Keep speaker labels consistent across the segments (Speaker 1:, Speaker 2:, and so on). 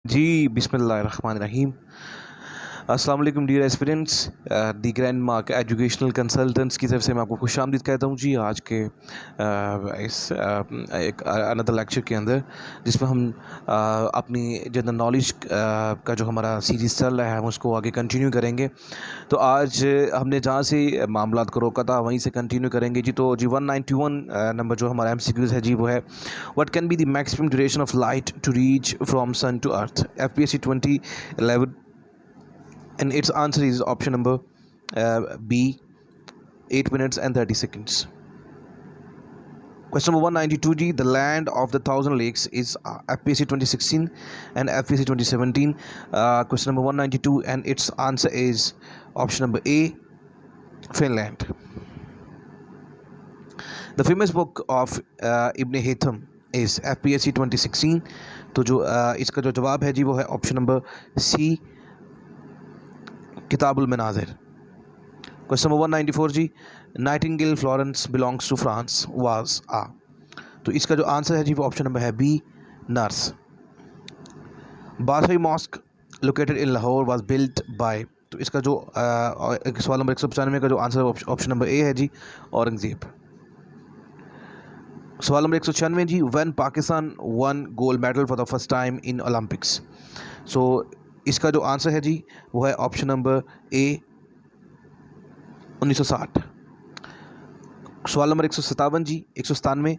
Speaker 1: जी, बिस्मिल्लाहिर्रहमानिर्रहीम। अस्सलाम वालेकुम डियर एस्पिरेंट्स। दी ग्रैंड मार्क एजुकेशनल कंसल्टेंट्स की तरफ से मैं आपको खुशामदीद कहता हूँ जी आज के इस एक अनदर लेक्चर के अंदर, जिसमें हम अपनी जनरल नॉलेज का जो हमारा सीरीज़ चल रहा है हम उसको आगे कंटिन्यू करेंगे। तो आज हमने जहाँ से मामलात को रोका था वहीं से कंटिन्यू करेंगे जी। तो जी 191 नंबर जो हमारा MCQs है जी वो है, what can be the maximum duration of light to reach from sun to earth, FPSC 2011, and its answer is option number B, 8 minutes and 30 seconds. Question number 192 G, the land of the thousand lakes is FPSC 2016 and FPSC 2017. Question number 192 and its answer is option number A, Finland. The famous book of Ibn Haytham is FPSC 2016. तो जो इसका जो जवाब है जी वो है option number C, Kitabul Manazir. Question number 194 जी, Nightingale Florence belongs to France was a. तो इसका जो आंसर है जी वो ऑप्शन नंबर है बी, नर्स. बासरी mosque located in Lahore was built by. तो इसका जो सवाल नंबर 195 का जो आंसर है ऑप्शन नंबर ए है जी, औरंगज़ेब. सवाल नंबर 196 जी, when Pakistan won gold medal for the first time in Olympics. So इसका जो आंसर है जी वो है ऑप्शन नंबर ए, 1960. सवाल नंबर 157 जी, 197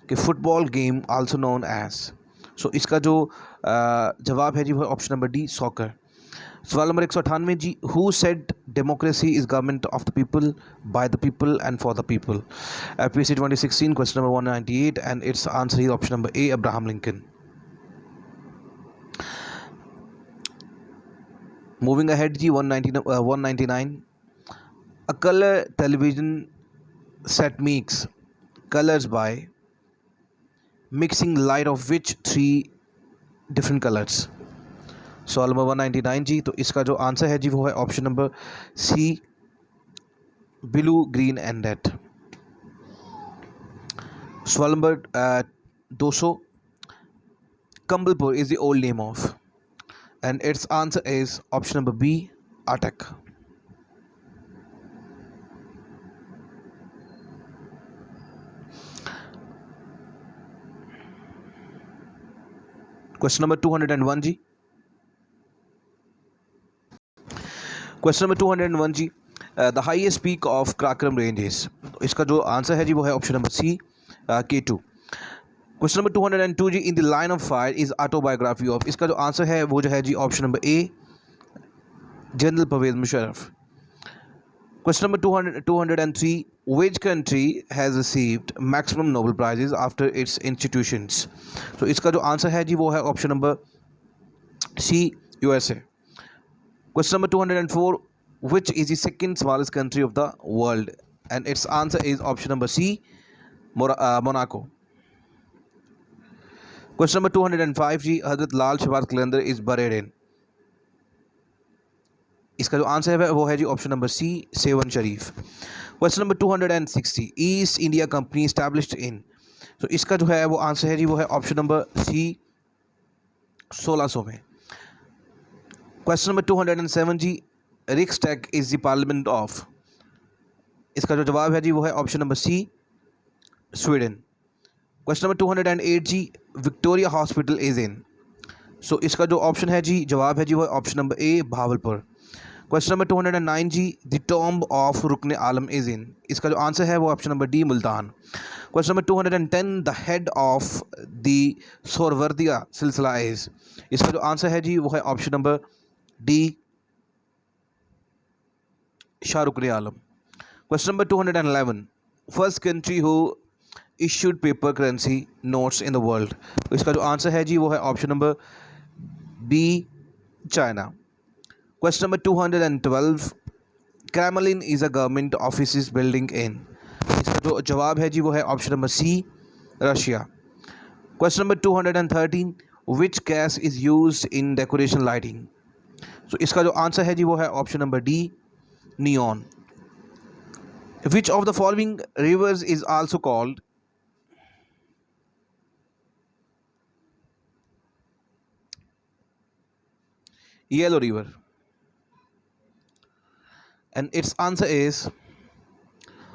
Speaker 1: कि football game also known as. So इसका जो जवाब है जी वो है ऑप्शन नंबर डी, सॉकर. सवाल नंबर 198 जी, who said democracy is government of the people by the people and for the people. FPSC 2016 question number 198 and its answer is option number A, Abraham Lincoln. Moving ahead जी, 199, a color television set makes colors by mixing light of which three different colors. सवाल नंबर 199 जी, तो इसका जो answer है जी वो है option number C, blue, green and red. सवाल नंबर 200, Campbellpur is the old name of, and its answer is option number B, Attock. Question number 201 जी, क्वेश्चन नंबर 201 जी, the highest peak of Karakoram ranges. इसका जो आंसर है जी वो है option number C, K2. Question number 202 जी, in the line of fire is autobiography of. इसका जो आंसर है वो जो है जी option number A, general Pervez Musharraf. Question number 203, which country has received maximum Nobel prizes after its institutions. तो इसका जो आंसर है जी वो है option number C, USA. Question number 204, which is the second smallest country of the world, and its answer is option number C, Monaco. Question number 205 जी, Hazrat Lal Shahbaz Qalandar is buried in. इसका जो आंसर है वो है जी option number C, Sehwan Sharif. Question number 260, East India Company established in. तो इसका जो है वो आंसर है जी वो है ऑप्शन नंबर सी, 1600 में. क्वेश्चन नंबर 207 जी, Riksdag is the parliament of. इसका जो जवाब है जी वो है option number C, Sweden. Question number 208 जी, Victoria hospital is in. So इसका जो ऑप्शन है जी जवाब है जी वो है option number A, Bahawalpur. Question number 209 जी, the tomb of Rukn Alam is in. इसका जो आंसर है वो option number D, Multan. Question number 210, the head of the Suhrawardiya silsila is. इसका जो आंसर है जी वो है option number D, Shahrukh Alam. Question number 211, first country who issued paper currency notes in the world. तो इसका जो आंसर है जी वो है option number B, China. Question number 212, Kremlin is a government office building in. इसका जो जवाब है जी वो है option number C, Russia. Question number 213, which gas is used in decoration lighting. तो इसका जो आंसर है जी वो है option number D, neon. Which of the following rivers is also called. Yellow River. And its answer is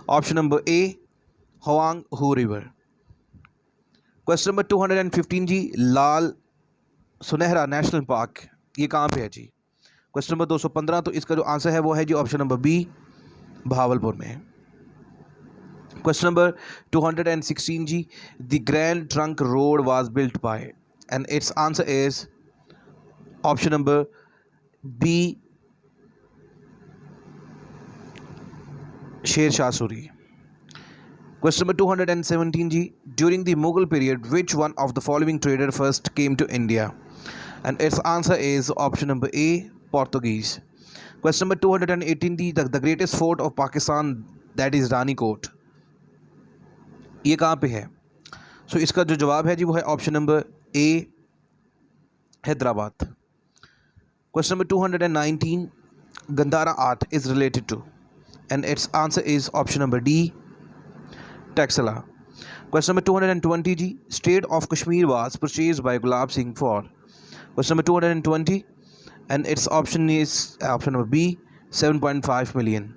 Speaker 1: option number A, Hoang Ho River. Question number 215 जी, लाल सुनहरा national park ये कहाँ पे है जी? क्वेश्चन नंबर 215, तो इसका जो आंसर है वो है जी ऑप्शन नंबर बी, भावलपुर में है। क्वेश्चन नंबर 216 जी, the grand trunk road was built by, and its answer is option number B, Sher Shah Suri. Question number 217 ji, during the Mughal period, which one of the following trader first came to India? And its answer is option number A, Portuguese. Question number 218 ji, the greatest fort of Pakistan, that is Rani Kot, ये कहाँ पे है? सो इसका जो जवाब है जी वो है option number A, Hyderabad. Question number 219, Gandhara art is related to, and its answer is option number D, Taxila. Question number 220 जी, State of Kashmir was purchased by Gulab Singh for. Question number 220, and its option is option number B, 7.5 million.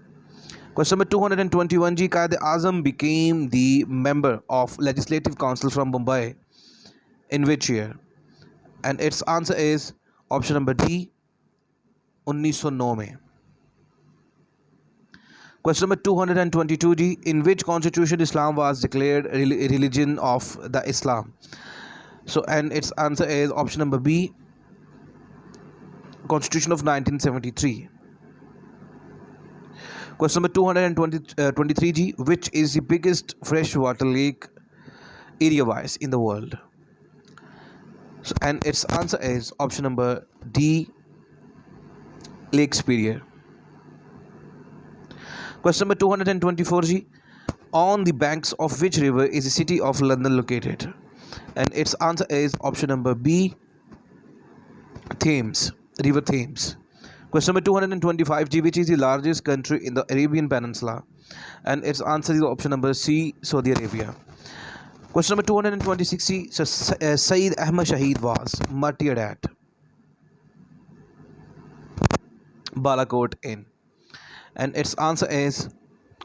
Speaker 1: Question number 221 जी, Qaid Azam became the member of Legislative Council from Mumbai in which year? And its answer is option number D, 1909 में। Question number 222 ji, in which constitution Islam was declared religion of the Islam? So and its answer is option number B, Constitution of 1973. Question number 223 ji, which is the biggest freshwater lake area wise in the world? So, and its answer is option number D, Lake Superior. Question number 224 ji, on the banks of which river is the city of London located? And its answer is option number B, Thames, River Thames. Question number 225 g, which is the largest country in the Arabian Peninsula? And its answer is option number C, Saudi Arabia. Question number 226 g, so Saeed Ahmad Shaheed was martyred at Balakot in, and its answer is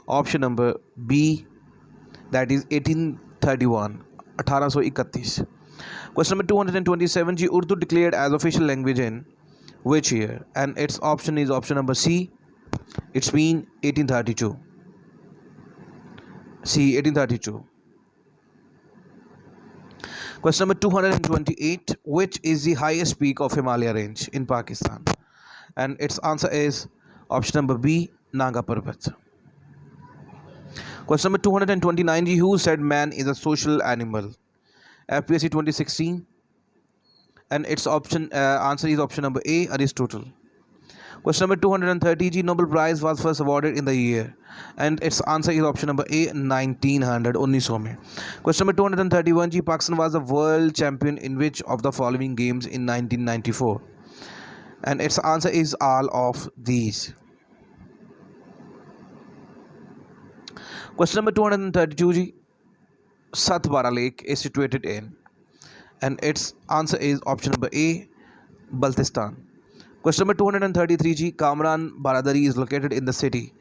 Speaker 1: option number B, that is 1831, 1831. Question number 227 ji, Urdu declared as official language in which year? And its option is option number C, it's been 1832. C, 1832. Question number 228, which is the highest peak of Himalaya range in Pakistan? And its answer is option number B, Nanga Parbat. Question number 229 ji, who said man is a social animal? FPSC 2016, and its option answer is option number A, Aristotle. Question number 230 ji, Nobel Prize was first awarded in the year? And its answer is option number A, 1900, 1900 में. Question number 231 ji, Pakistan was the world champion in which of the following games in 1994? And its answer is all of these. Question number 232 ji, Satbara Lake is situated in, and its answer is option number A, Baltistan. Question number 233 ji, Kamran Baradari is located in the city,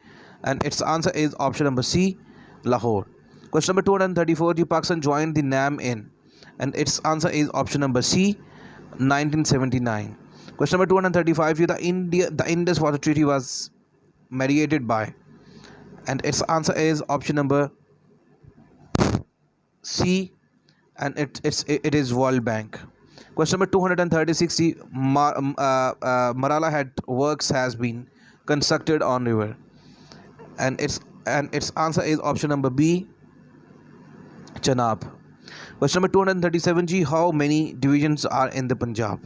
Speaker 1: and its answer is option number C, Lahore. Question number 234 ji, Pakistan joined the NAM in, and its answer is option number C, 1979. Question number 235 ji, the Indus Water Treaty was mediated by, and its answer is option number C, and it is World Bank. Question number 236, Marala had works has been constructed on river, and its answer is option number B, Chenab. Question number 237 g, how many divisions are in the Punjab?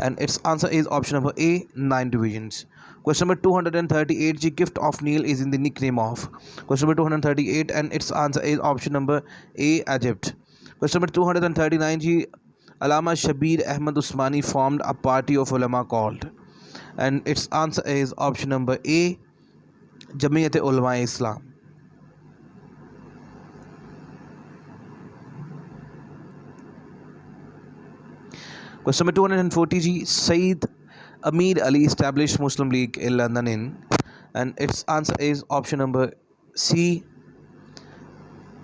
Speaker 1: And its answer is option number A, 9 divisions. Question number 238 g, gift of Nile is in the nickname of? Question number 238, and its answer is option number A, Egypt. Question number 239 g, Allama Shabir Ahmad Usmani formed a party of ulama called? And its answer is option number A, Jamiyat Ulama Islam. Question number 240 g, Sayyid Amir Ali established Muslim League in London in, and its answer is option number C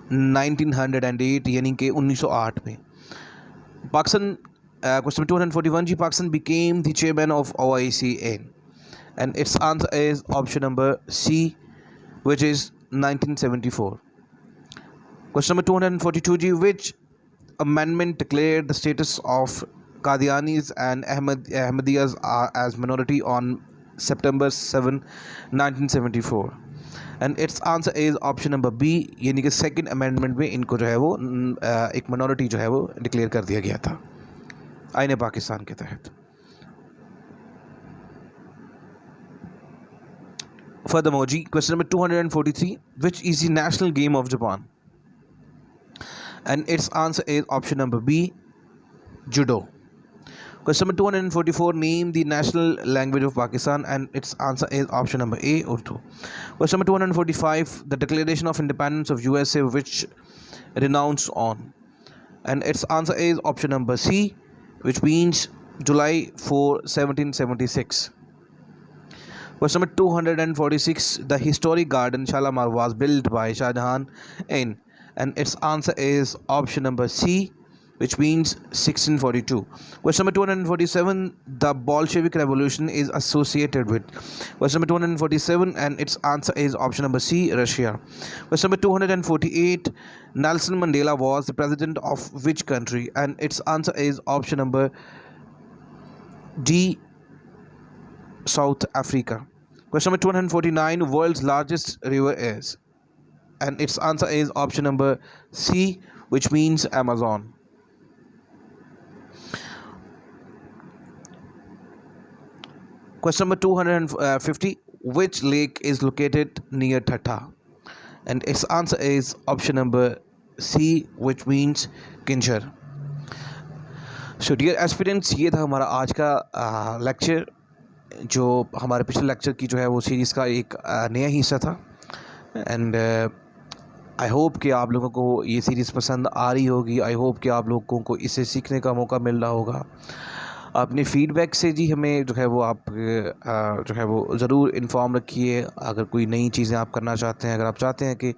Speaker 1: 1908 यानी कि 1908 में. Pakistan, question 241 ji, Pakistan became the chairman of OIC in, and its answer is option number C, which is 1974. Question number 242 ji, which amendment declared the status of Qadianis and Ahmadiyas as minority on September 7, 1974, and its answer is option number B, यानी कि second amendment में इनको जो है वो एक minority जो है वो डिक्लेयर कर दिया गया था आईन पाकिस्तान के तहत. Furthermore, G, question number 243, which is the national game of Japan? And its answer is option number B, judo. Question number 244, name the national language of Pakistan, and its answer is option number A, Urdu. Question number 245, the Declaration of Independence of USA, which renounced on, and its answer is option number C, which means July 4, 1776. Question number 246, the historic garden Shalamar was built by Shah Jahan in, and its answer is option number C, which means 1642. Question number 247, the Bolshevik Revolution is associated with. Question number 247, and its answer is option number C, Russia. Question number 248, Nelson Mandela was the president of which country? And its answer is option number D, South Africa. Question number 249, world's largest river is, and its answer is option number C, which means Amazon. Question number 250, which lake is located near Thatta? And its answer is option number C, which means Kincher. So dear aspirants, ये था हमारा आज का lecture, जो हमारे पिछले lecture की जो है वो सीरीज़ का एक नया हिस्सा था. एंड आई होप कि आप लोगों को ये सीरीज़ पसंद आ रही होगी. आई होप कि आप लोगों को इससे सीखने का मौका मिल रहा होगा. अपने फ़ीडबैक से जी हमें जो है वो आप जो है वो ज़रूर इन्फॉर्म रखिए. अगर कोई नई चीज़ें आप करना चाहते हैं, अगर आप चाहते हैं कि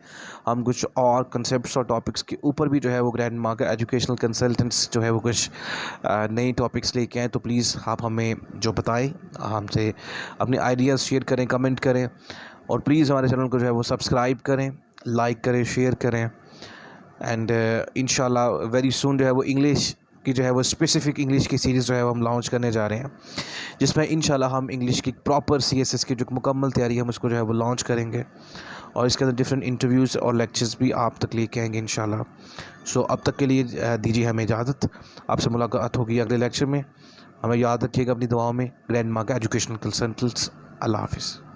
Speaker 1: हम कुछ और कंसेप्ट्स और टॉपिक्स के ऊपर भी जो है वो ग्रैंड मार्क एजुकेशनल कंसल्टेंट्स जो है वो कुछ नई टॉपिक्स लेके आएँ, तो प्लीज़ आप हमें जो बताएं, हमसे अपने आइडियाज़ शेयर करें, कमेंट करें, और प्लीज़ हमारे चैनल को जो है वो सब्सक्राइब करें, लाइक करें, शेयर करें. एंड इंशाल्लाह वेरी सून जो है वो इंग्लिश की जो है वो स्पेसिफ़िक इंग्लिश की सीरीज़ जो है वो हम लॉन्च करने जा रहे हैं, जिसमें इंशाल्लाह हम इंग्लिश की प्रॉपर CSS की जो मुकम्मल तैयारी है हम उसको जो है वो लॉन्च करेंगे, और इसके अंदर डिफरेंट इंटरव्यूज़ और लेक्चर्स भी आप तक लेके आएंगे इंशाल्लाह. सो अब तक के लिए दीजिए हमें इजाज़त. आपसे मुलाकात होगी अगले लेक्चर में. हमें याद रखिएगा अपनी दुआओं में. Grand Mark Educational Consultants. अल्लाह हाफ़िज़.